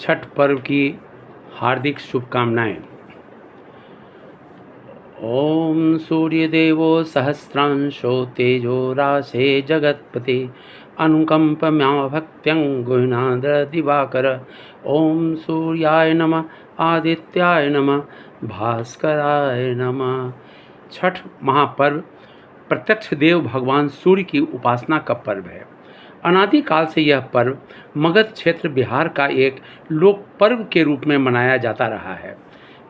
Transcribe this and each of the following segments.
छठ पर्व की हार्दिक शुभकामनाएं। ओम सूर्यदेवो सहस्रांशो तेजो राशे जगत्पते अनुकंपम्या भक्त्यं गुणाद्र दिवाकर। ओम सूर्याय नमः आदित्याय नमः भास्कराय नमः। छठ महापर्व प्रत्यक्ष देव भगवान सूर्य की उपासना का पर्व है। अनादिकाल से यह पर्व मगध क्षेत्र बिहार का एक लोक पर्व के रूप में मनाया जाता रहा है।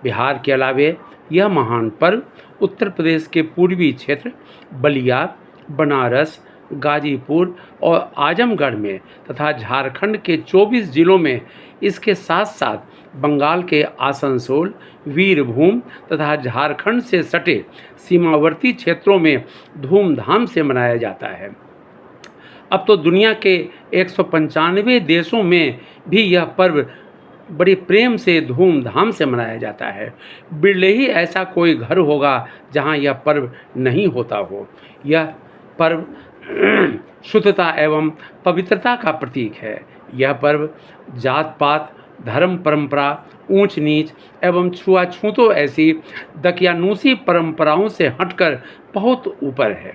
बिहार के अलावे यह महान पर्व उत्तर प्रदेश के पूर्वी क्षेत्र बलिया, बनारस, गाजीपुर और आजमगढ़ में तथा झारखंड के 24 जिलों में, इसके साथ साथ बंगाल के आसनसोल, वीरभूम तथा झारखंड से सटे सीमावर्ती क्षेत्रों में धूमधाम से मनाया जाता है। अब तो दुनिया के 195 देशों में भी यह पर्व बड़ी प्रेम से धूमधाम से मनाया जाता है। बिरले ही ऐसा कोई घर होगा जहां यह पर्व नहीं होता हो। यह पर्व शुद्धता एवं पवित्रता का प्रतीक है। यह पर्व जात पात, धर्म परंपरा, ऊंच नीच एवं छुआछूतों ऐसी दकियानूसी परंपराओं से हटकर बहुत ऊपर है।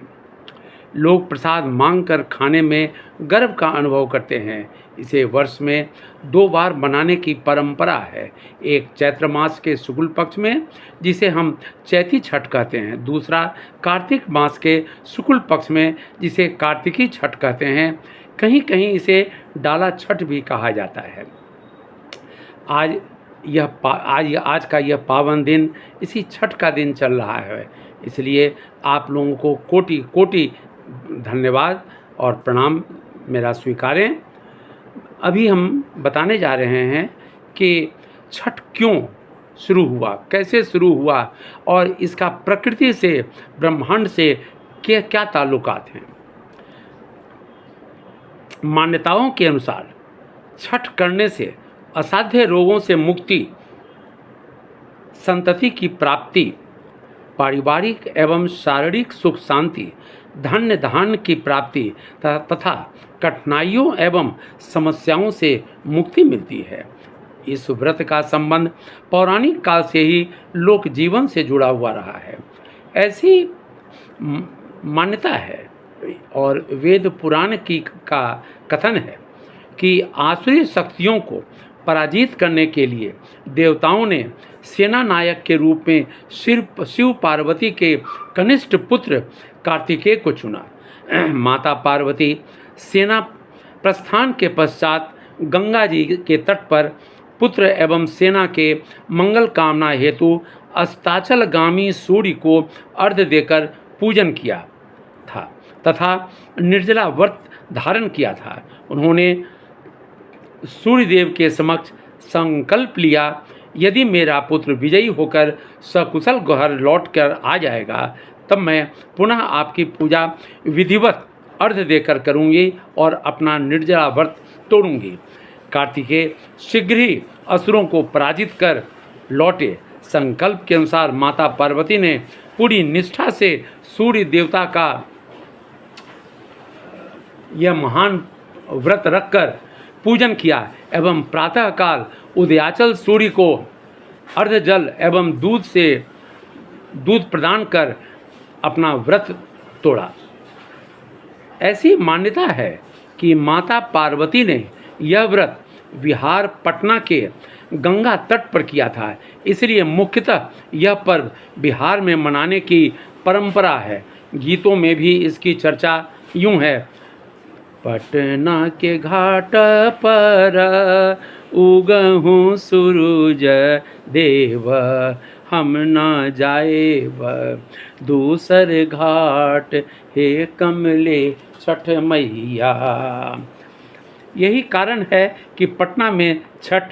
लोग प्रसाद मांगकर खाने में गर्व का अनुभव करते हैं। इसे वर्ष में 2 बार मनाने की परंपरा है। एक चैत्र मास के शुक्ल पक्ष में, जिसे हम चैती छठ कहते हैं। दूसरा कार्तिक मास के शुक्ल पक्ष में, जिसे कार्तिकी छठ कहते हैं। कहीं कहीं इसे डाला छठ भी कहा जाता है। आज का यह पावन दिन इसी छठ का दिन चल रहा है। इसलिए आप लोगों को कोटि कोटि धन्यवाद और प्रणाम मेरा स्वीकारें। अभी हम बताने जा रहे हैं कि छठ क्यों शुरू हुआ, कैसे शुरू हुआ और इसका प्रकृति से, ब्रह्मांड से क्या ताल्लुकात हैं। मान्यताओं के अनुसार छठ करने से असाध्य रोगों से मुक्ति, संतति की प्राप्ति, पारिवारिक एवं शारीरिक सुख शांति, धन्य धान्य की प्राप्ति तथा कठिनाइयों एवं समस्याओं से मुक्ति मिलती है। इस व्रत का संबंध पौराणिक काल से ही लोक जीवन से जुड़ा हुआ रहा है। ऐसी मान्यता है और वेद पुराण का कथन है कि आसुरी शक्तियों को पराजित करने के लिए देवताओं ने सेना नायक के रूप में शिव पार्वती के कनिष्ठ पुत्र कार्तिकेय को चुना। माता पार्वती सेना प्रस्थान के पश्चात गंगा जी के तट पर पुत्र एवं सेना के मंगल कामना हेतु अस्ताचलगामी सूर्य को अर्घ्य देकर पूजन किया था तथा निर्जला व्रत धारण किया था। उन्होंने सूर्यदेव के समक्ष संकल्प लिया, यदि मेरा पुत्र विजयी होकर सकुशल घर लौटकर आ जाएगा तब मैं पुनः आपकी पूजा विधिवत अर्घ्य देकर करूँगी और अपना निर्जला व्रत तोड़ूंगी। कार्तिकेय शीघ्र ही असुरों को पराजित कर लौटे। संकल्प के अनुसार माता पार्वती ने पूरी निष्ठा से सूर्य देवता का यह महान व्रत रखकर पूजन किया एवं प्रातःकाल उदयाचल सूर्य को अर्घ्य जल एवं दूध प्रदान कर अपना व्रत तोड़ा। ऐसी मान्यता है कि माता पार्वती ने यह व्रत बिहार पटना के गंगा तट पर किया था। इसलिए मुख्यतः यह पर्व बिहार में मनाने की परंपरा है। गीतों में भी इसकी चर्चा यूं है, पटना के घाट पर उगहूँ सूरज देव, हम न जाएब दूसर घाट, हे कमले छठ मैया। यही कारण है कि पटना में छठ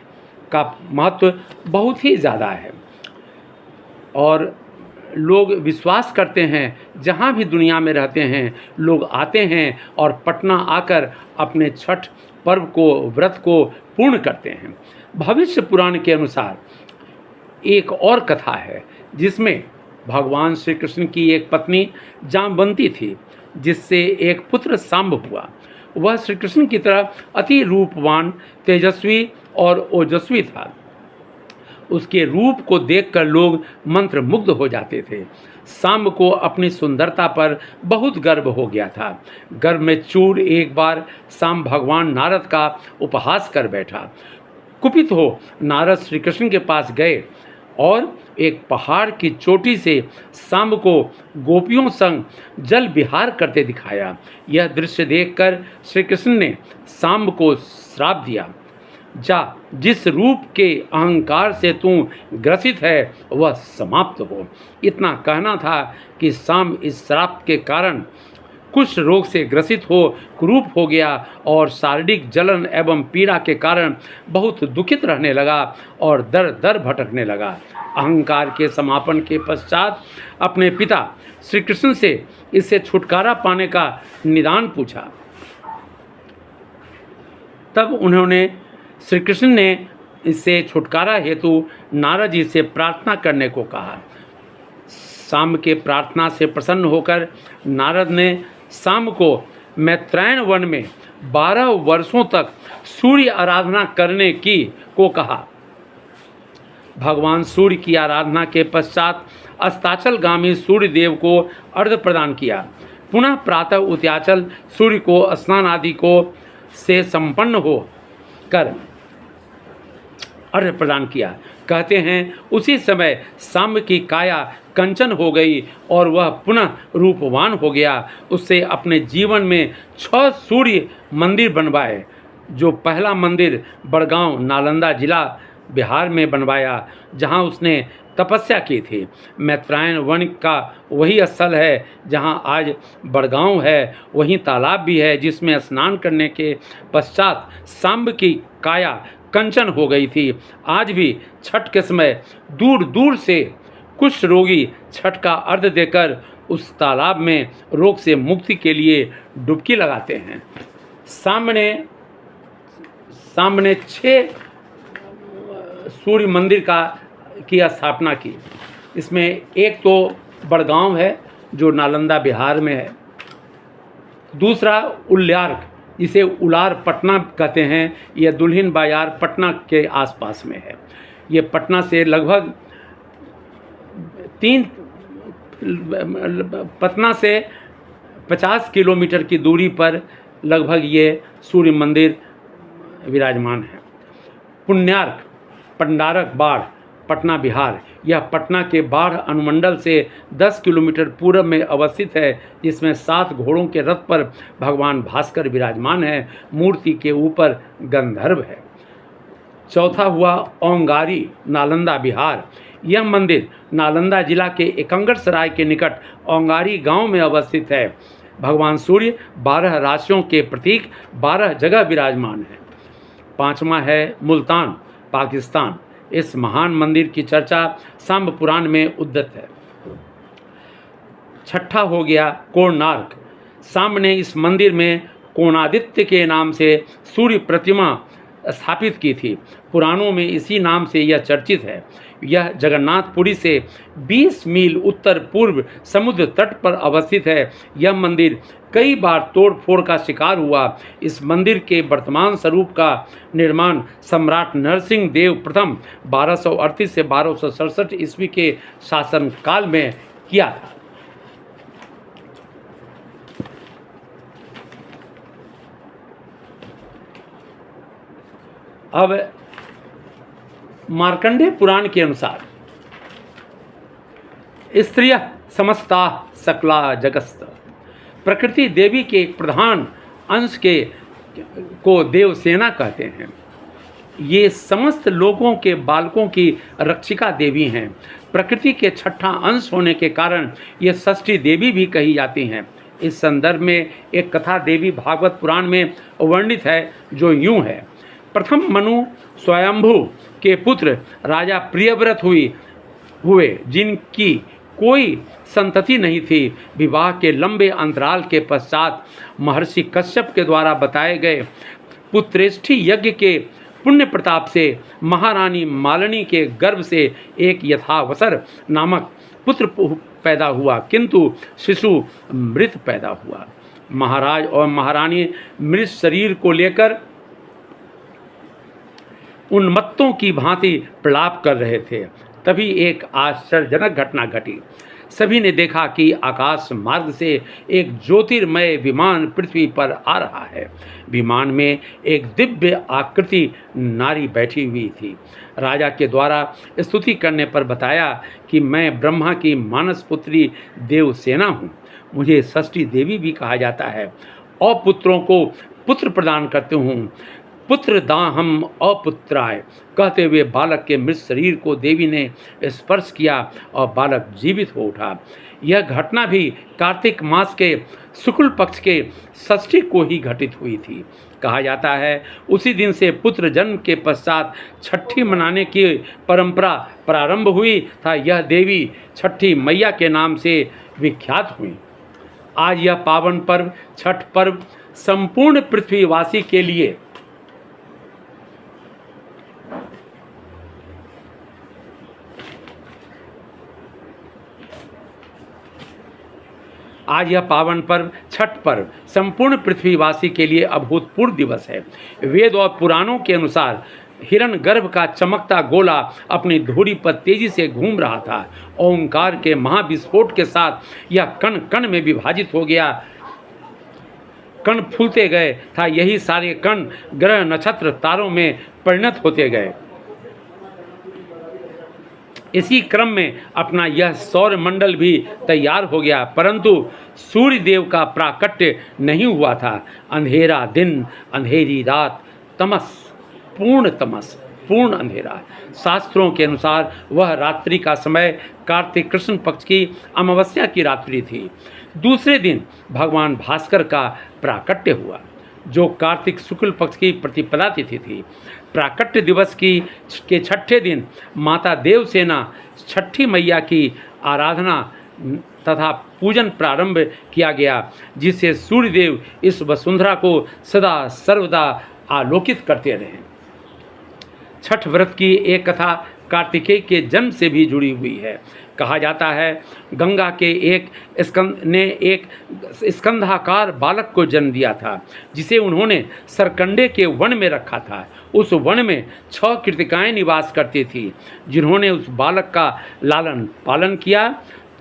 का महत्व बहुत ही ज़्यादा है और लोग विश्वास करते हैं, जहाँ भी दुनिया में रहते हैं लोग आते हैं और पटना आकर अपने छठ पर्व को, व्रत को पूर्ण करते हैं। भविष्य पुराण के अनुसार एक और कथा है जिसमें भगवान श्री कृष्ण की एक पत्नी जामवंती थी, जिससे एक पुत्र सांब हुआ। वह श्री कृष्ण की तरह अति रूपवान, तेजस्वी और ओजस्वी था। उसके रूप को देखकर लोग मंत्रमुग्ध हो जाते थे। सांब को अपनी सुंदरता पर बहुत गर्व हो गया था। गर्व में चूर एक बार सांब भगवान नारद का उपहास कर बैठा। कुपित हो नारद श्री कृष्ण के पास गए और एक पहाड़ की चोटी से सांब को गोपियों संग जल विहार करते दिखाया। यह दृश्य देखकर श्री कृष्ण ने सांब को श्राप दिया, जा, जिस रूप के अहंकार से तू ग्रसित है वह समाप्त हो। इतना कहना था कि सांब इस श्राप के कारण कुष्ठ रोग से ग्रसित हो कुरूप हो गया और शारीरिक जलन एवं पीड़ा के कारण बहुत दुखित रहने लगा और दर दर भटकने लगा। अहंकार के समापन के पश्चात अपने पिता श्री कृष्ण से इससे छुटकारा पाने का निदान पूछा। तब उन्होंने श्री कृष्ण ने इससे छुटकारा हेतु नारद जी से प्रार्थना करने को कहा। सांब के प्रार्थना से प्रसन्न होकर नारद ने सांब को मैत्रेयण वन में 12 वर्षों तक सूर्य आराधना करने की को कहा। भगवान सूर्य की आराधना के पश्चात अस्ताचलगामी सूर्य देव को अर्घ्य प्रदान किया। पुनः प्रातः उदयाचल सूर्य को स्नान आदि को से संपन्न हो कर अर्घ्य प्रदान किया। कहते हैं उसी समय सांब की काया कंचन हो गई और वह पुनः रूपवान हो गया। उससे अपने जीवन में 6 सूर्य मंदिर बनवाए। जो पहला मंदिर बड़गांव नालंदा जिला बिहार में बनवाया, जहां उसने तपस्या की थी। मैत्रेयण वन का वही स्थल है जहां आज बड़गांव है। वहीं तालाब भी है जिसमें स्नान करने के पश्चात सांब की काया कंचन हो गई थी। आज भी छठ के समय दूर दूर से कुष्ठ रोगी छठ का अर्घ्य देकर उस तालाब में रोग से मुक्ति के लिए डुबकी लगाते हैं। सामने 6 सूर्य मंदिर की स्थापना की। इसमें एक तो बड़गांव है जो नालंदा बिहार में है, दूसरा उल्यार्क जिसे उलार पटना कहते हैं, यह दुल्हिन बाजार पटना के आसपास में है। ये पटना से लगभग 50 किलोमीटर की दूरी पर लगभग ये सूर्य मंदिर विराजमान है। पुण्यार्क पंडारक बाढ़ पटना बिहार, यह पटना के बाढ़ अनुमंडल से 10 किलोमीटर पूर्व में अवस्थित है, जिसमें 7 घोड़ों के रथ पर भगवान भास्कर विराजमान है। मूर्ति के ऊपर गंधर्व है। चौथा हुआ ओंगारी नालंदा बिहार। यह मंदिर नालंदा जिला के एकंगर सराय के निकट ओंगारी गांव में अवस्थित है। भगवान सूर्य 12 राशियों के प्रतीक 12 जगह विराजमान है। पांचवा है मुल्तान पाकिस्तान। इस महान मंदिर की चर्चा सांब पुराण में उद्धत है। छठा हो गया कोणार्क। सांब ने इस मंदिर में कोणादित्य के नाम से सूर्य प्रतिमा स्थापित की थी। पुराणों में इसी नाम से यह चर्चित है। यह जगन्नाथपुरी से 20 मील उत्तर पूर्व समुद्र तट पर अवस्थित है। यह मंदिर कई बार तोड़फोड़ का शिकार हुआ। इस मंदिर के वर्तमान स्वरूप का निर्माण सम्राट नरसिंह देव प्रथम 1238 से 1267 ईस्वी के शासनकाल में किया था। अब मार्कंडेय पुराण के अनुसार स्त्रियः समस्ता सकला जगस्त, प्रकृति देवी के एक प्रधान अंश को देवसेना कहते हैं। ये समस्त लोगों के बालकों की रक्षिका देवी हैं। प्रकृति के छठा अंश होने के कारण ये षष्ठी देवी भी कही जाती हैं। इस संदर्भ में एक कथा देवी भागवत पुराण में वर्णित है जो यूं है। प्रथम मनु स्वयंभू के पुत्र राजा प्रियव्रत हुए जिनकी कोई संतति नहीं थी। विवाह के लंबे अंतराल के पश्चात महर्षि कश्यप के द्वारा बताए गए पुत्रेष्ठी यज्ञ के पुण्य प्रताप से महारानी मालिनी के गर्भ से एक यथावसर नामक पुत्र पैदा हुआ, किंतु शिशु मृत पैदा हुआ। महाराज और महारानी मृत शरीर को लेकर उन्मत्तों की भांति प्रलाप कर रहे थे। तभी एक आश्चर्यजनक घटना घटी। सभी ने देखा कि आकाश मार्ग से एक ज्योतिर्मय विमान पृथ्वी पर आ रहा है। विमान में एक दिव्य आकृति नारी बैठी हुई थी। राजा के द्वारा स्तुति करने पर बताया कि मैं ब्रह्मा की मानस पुत्री देवसेना हूँ। मुझे षष्ठी देवी भी कहा जाता है। अपुत्रों को पुत्र प्रदान करते हूँ। पुत्र दाहम अपुत्राय कहते हुए बालक के मृत शरीर को देवी ने स्पर्श किया और बालक जीवित हो उठा। यह घटना भी कार्तिक मास के शुक्ल पक्ष के षष्ठी को ही घटित हुई थी। कहा जाता है उसी दिन से पुत्र जन्म के पश्चात छठी मनाने की परंपरा प्रारंभ हुई था। यह देवी छठी मैया के नाम से विख्यात हुई। आज यह पावन पर्व छठ पर्व संपूर्ण पृथ्वीवासी के लिए छठ पर्व संपूर्ण पृथ्वीवासी के लिए अभूतपूर्व दिवस है। वेद और पुराणों के अनुसार हिरण्यगर्भ का चमकता गोला अपनी धुरी पर तेजी से घूम रहा था। ओंकार के महाविस्फोट के साथ यह कण कण में विभाजित हो गया। कण फूलते गए था। यही सारे कण ग्रह नक्षत्र तारों में परिणत होते गए। इसी क्रम में अपना यह सौर मंडल भी तैयार हो गया, परंतु सूर्य देव का प्राकट्य नहीं हुआ था। अंधेरा दिन, अंधेरी रात, तमस, पूर्ण अंधेरा। शास्त्रों के अनुसार वह रात्रि का समय कार्तिक कृष्ण पक्ष की अमावस्या की रात्रि थी। दूसरे दिन भगवान भास्कर का प्राकट्य हुआ, जो कार्तिक शुक्ल पक्ष की प्रतिपदा तिथि थी। प्राकट्य दिवस के छठे दिन माता देवसेना छठी मैया की आराधना तथा पूजन प्रारंभ किया गया, जिससे सूर्यदेव इस वसुंधरा को सदा सर्वदा आलोकित करते रहे। छठ व्रत की एक कथा कार्तिकेय के जन्म से भी जुड़ी हुई है। कहा जाता है गंगा के एक स्कंधाकार बालक को जन्म दिया था, जिसे उन्होंने सरकंडे के वन में रखा था। उस वन में 6 कृतिकाएँ निवास करती थी, जिन्होंने उस बालक का लालन पालन किया।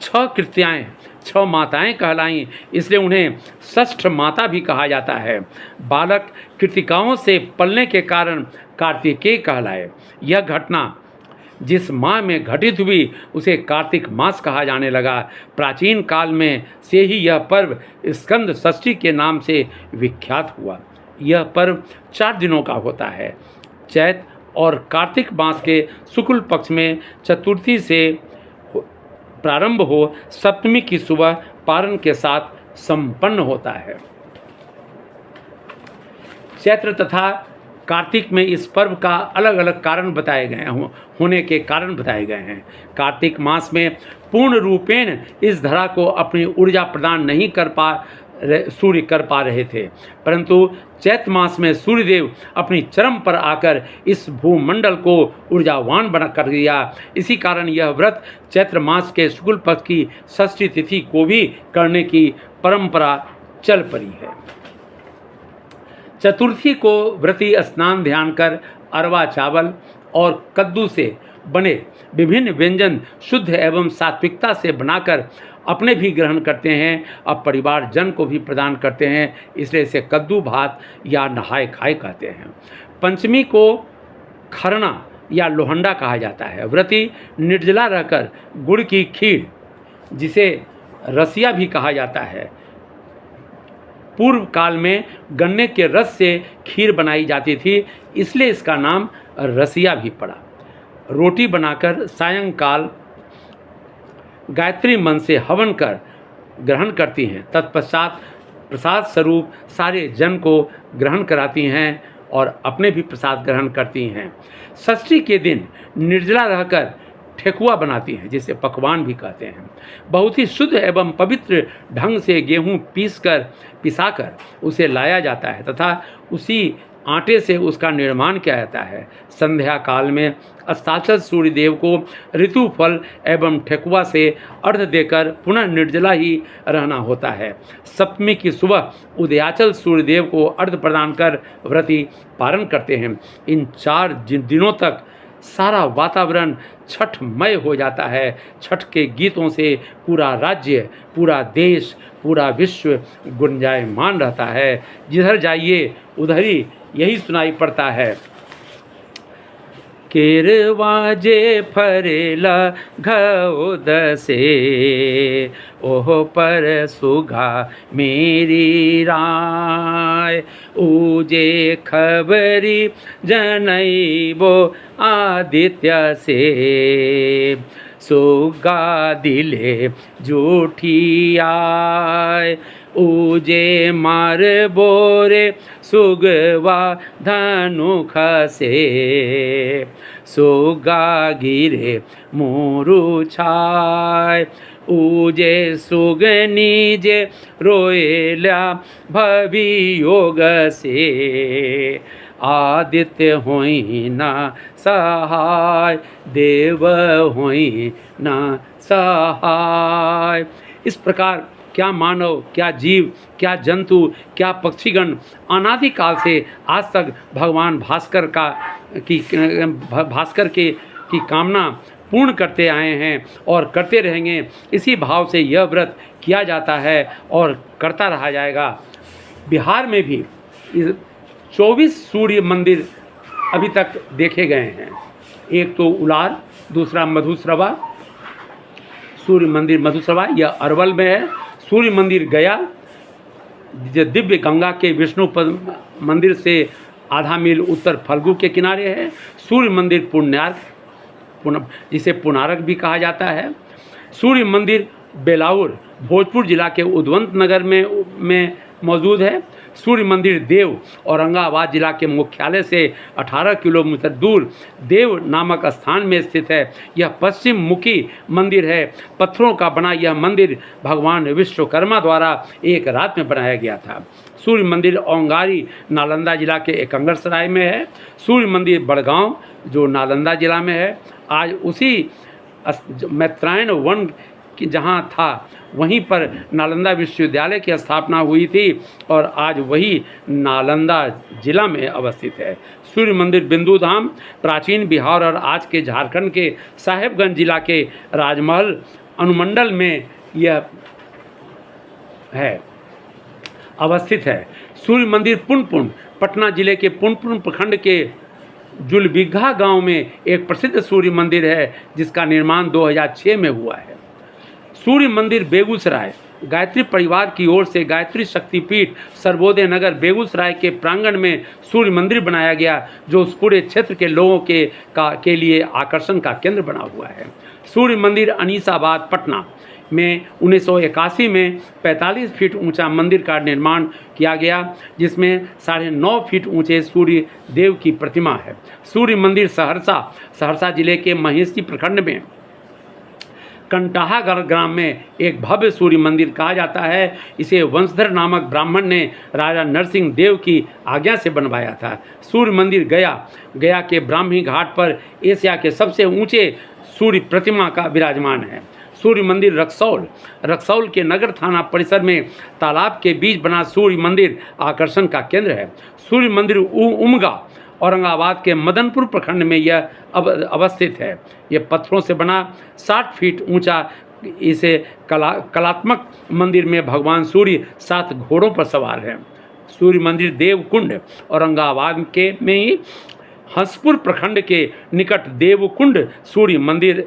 6 कृत्याएँ 6 माताएं कहलाईं, इसलिए उन्हें षष्ठ माता भी कहा जाता है। बालक कृतिकाओं से पलने के कारण कार्तिकेय कहलाए। यह घटना जिस माह में घटित हुई उसे कार्तिक मास कहा जाने लगा। प्राचीन काल में से ही यह पर्व स्कंद षष्ठी के नाम से विख्यात हुआ। यह पर्व 4 दिनों का होता है। चैत और कार्तिक मास के शुक्ल पक्ष में चतुर्थी से प्रारंभ हो सप्तमी की सुबह पारण के साथ संपन्न होता है। चैत्र तथा कार्तिक में इस पर्व का अलग अलग कारण बताए गए होने के कारण बताए गए हैं। कार्तिक मास में पूर्ण रूपेण इस धरा को अपनी ऊर्जा प्रदान नहीं कर पा रहे थे, परंतु चैत्र मास में सूर्यदेव अपनी चरम पर आकर इस भूमंडल को ऊर्जावान बना कर दिया। इसी कारण यह व्रत चैत्र मास के शुक्ल पक्ष की षष्ठी तिथि को भी करने की परंपरा चल पड़ी है। चतुर्थी को व्रती स्नान ध्यान कर अरवा चावल और कद्दू से बने विभिन्न व्यंजन शुद्ध एवं सात्विकता से बनाकर अपने भी ग्रहण करते हैं और परिवार जन को भी प्रदान करते हैं, इसलिए इसे कद्दू भात या नहाय खाए कहते हैं। पंचमी को खरना या लोहंडा कहा जाता है। व्रती निर्जला रहकर गुड़ की खीर, जिसे रसिया भी कहा जाता है, पूर्व काल में गन्ने के रस से खीर बनाई जाती थी, इसलिए इसका नाम रसिया भी पड़ा। रोटी बनाकर सायंकाल गायत्री मन से हवन कर ग्रहण करती हैं। तत्पश्चात प्रसाद स्वरूप सारे जन को ग्रहण कराती हैं और अपने भी प्रसाद ग्रहण करती हैं। षष्ठी के दिन निर्जला रहकर ठेकुआ बनाती हैं, जिसे पकवान भी कहते हैं। बहुत ही शुद्ध एवं पवित्र ढंग से गेहूँ पिसाकर उसे लाया जाता है तथा आटे से उसका निर्माण किया जाता है। संध्या काल में अस्ताचल सूर्य देव को ऋतु फल एवं ठेकुआ से अर्घ देकर पुनः निर्जला ही रहना होता है। सप्तमी की सुबह उदयाचल सूर्य देव को अर्घ प्रदान कर व्रती पारण करते हैं। इन 4 दिनों तक सारा वातावरण छठमय हो जाता है। छठ के गीतों से पूरा राज्य, पूरा देश, पूरा विश्व गुंजायमान रहता है। जिधर जाइए उधर ही यही सुनाई पड़ता है। केरवा जे फरेला घउद से, ओह पर सुगा मेरी राय। ऊजे खबरी जनैबो आदित्य से, सुगा दिले जूठी आय। ऊजे मार बोरे सुगवा धनुख से, सुगा गिरे मोरु छाय। ऊजे सुगनी जे रोएला भवियोग से, आदित्य होई ना सहाय, देव होई ना सहाय। इस प्रकार क्या मानव, क्या जीव, क्या जंतु, क्या पक्षीगण अनादिकाल से आज तक भगवान भास्कर की कामना पूर्ण करते आए हैं और करते रहेंगे। इसी भाव से यह व्रत किया जाता है और करता रहा जाएगा। बिहार में भी 24 सूर्य मंदिर अभी तक देखे गए हैं। एक तो उलार, दूसरा मधुश्रवा सूर्य मंदिर मधुश्रवा, यह अरवल में है। सूर्य मंदिर गया, जो दिव्य गंगा के विष्णु मंदिर से आधा मील उत्तर फल्गु के किनारे है। सूर्य मंदिर जिसे पुनारक भी कहा जाता है। सूर्य मंदिर बेलाउर भोजपुर जिला के उद्वंत नगर में मौजूद है। सूर्य मंदिर देव औरंगाबाद जिला के मुख्यालय से 18 किलोमीटर दूर देव नामक स्थान में स्थित है। यह पश्चिम मुखी मंदिर है। पत्थरों का बना यह मंदिर भगवान विश्वकर्मा द्वारा एक रात में बनाया गया था। सूर्य मंदिर औंगारी नालंदा जिला के एकंगरसराय में है। सूर्य मंदिर बड़गांव जो नालंदा जिला में है। आज उसी मैत्रायण वन कि जहाँ था वहीं पर नालंदा विश्वविद्यालय की स्थापना हुई थी और आज वही नालंदा जिला में अवस्थित है। सूर्य मंदिर बिंदु धाम प्राचीन बिहार और आज के झारखंड के साहेबगंज जिला के राजमहल अनुमंडल में यह है अवस्थित है। सूर्य मंदिर पुनपुन पटना जिले के पुनपुन प्रखंड के जुलबिघा गांव में एक प्रसिद्ध सूर्य मंदिर है जिसका निर्माण 2006 में हुआ है। सूर्य मंदिर बेगूसराय गायत्री परिवार की ओर से गायत्री शक्तिपीठ सर्वोदय नगर बेगूसराय के प्रांगण में सूर्य मंदिर बनाया गया जो उस पूरे क्षेत्र के लोगों के लिए आकर्षण का केंद्र बना हुआ है। सूर्य मंदिर अनीसाबाद पटना में 1981 में 45 फीट ऊंचा मंदिर का निर्माण किया गया जिसमें 9.5 फीट ऊंचे सूर्य देव की प्रतिमा है। सूर्य मंदिर सहरसा जिले के महेशी प्रखंड में कंटाहा ग्राम में एक भव्य सूर्य मंदिर कहा जाता है। इसे वंशधर नामक ब्राह्मण ने राजा नरसिंह देव की आज्ञा से बनवाया था। सूर्य मंदिर गया के ब्राह्मी घाट पर एशिया के सबसे ऊंचे सूर्य प्रतिमा का विराजमान है। सूर्य मंदिर रक्सौल के नगर थाना परिसर में तालाब के बीच बना सूर्य मंदिर आकर्षण का केंद्र है। सूर्य मंदिर उमगा औरंगाबाद के मदनपुर प्रखंड में यह अवस्थित है। यह पत्थरों से बना 60 फीट ऊंचा इसे कलात्मक मंदिर में भगवान सूर्य 7 घोड़ों पर सवार है। सूर्य मंदिर देवकुंड औरंगाबाद में ही हंसपुर प्रखंड के निकट देवकुंड सूर्य मंदिर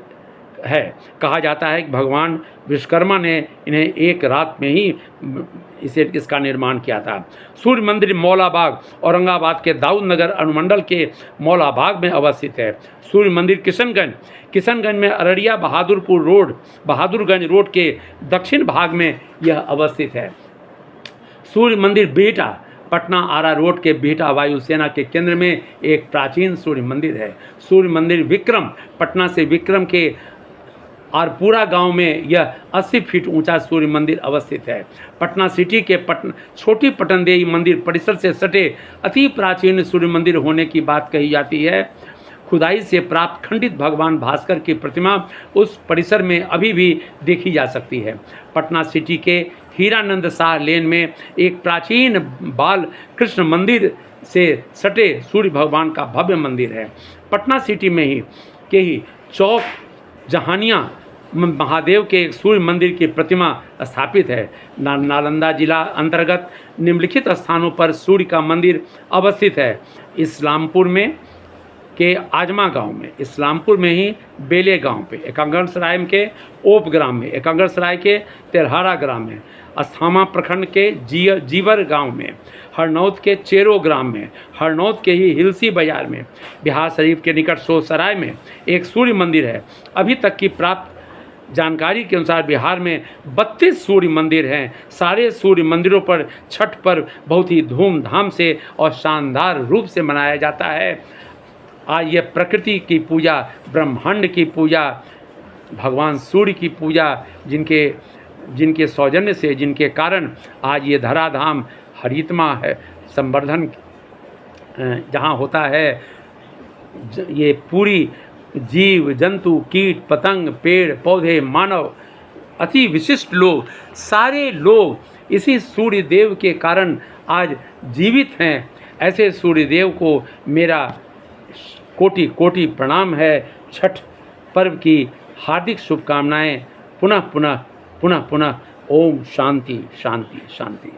है। कहा जाता है कि भगवान विश्वकर्मा ने इन्हें एक रात में ही इसका निर्माण किया था। सूर्य मंदिर मौलाबाग औरंगाबाद के दाऊद नगर अनुमंडल के मौलाबाग में अवस्थित है। सूर्य मंदिर किशनगंज में अररिया बहादुरगंज रोड के दक्षिण भाग में यह अवस्थित है। सूर्य मंदिर बिहटा पटना आरा रोड के बिहटा वायुसेना के केंद्र में एक प्राचीन सूर्य मंदिर है। सूर्य मंदिर विक्रम पटना से विक्रम के और पूरा गांव में यह 80 फीट ऊंचा सूर्य मंदिर अवस्थित है। पटना सिटी के छोटी पटनदेवी मंदिर परिसर से सटे अति प्राचीन सूर्य मंदिर होने की बात कही जाती है। खुदाई से प्राप्त खंडित भगवान भास्कर की प्रतिमा उस परिसर में अभी भी देखी जा सकती है। पटना सिटी के हीरानंद शाह लेन में एक प्राचीन बाल कृष्ण मंदिर से सटे सूर्य भगवान का भव्य मंदिर है। पटना सिटी में ही चौक जहानिया महादेव के एक सूर्य मंदिर की प्रतिमा स्थापित है। नालंदा जिला अंतर्गत निम्नलिखित स्थानों पर सूर्य का मंदिर अवस्थित है। इस्लामपुर में के आजमा गांव में, इस्लामपुर में ही बेले गांव पे, एकंगरसराय के ओप ग्राम में, एकंगरसराय के तेरहारा ग्राम में, अस्थामा प्रखंड के जीवर गांव में, हरनौत के चेरो ग्राम में, हरनौत के ही हिलसी बाजार में, बिहार शरीफ के निकट सोसराय में एक सूर्य मंदिर है। अभी तक की प्राप्त जानकारी के अनुसार बिहार में 32 सूर्य मंदिर हैं। सारे सूर्य मंदिरों पर छठ पर्व बहुत ही धूमधाम से और शानदार रूप से मनाया जाता है। आज यह प्रकृति की पूजा, ब्रह्मांड की पूजा, भगवान सूर्य की पूजा, जिनके सौजन्य से, जिनके कारण आज ये धराधाम हरितमा है, संवर्धन जहाँ होता है, ये पूरी जीव जंतु कीट पतंग पेड़ पौधे मानव अति विशिष्ट लोग, सारे लोग इसी सूर्य देव के कारण आज जीवित हैं। ऐसे सूर्य देव को मेरा कोटि कोटि प्रणाम है। छठ पर्व की हार्दिक शुभकामनाएं। पुनः पुनः पुनः पुनः। ओम शांति शांति शांति।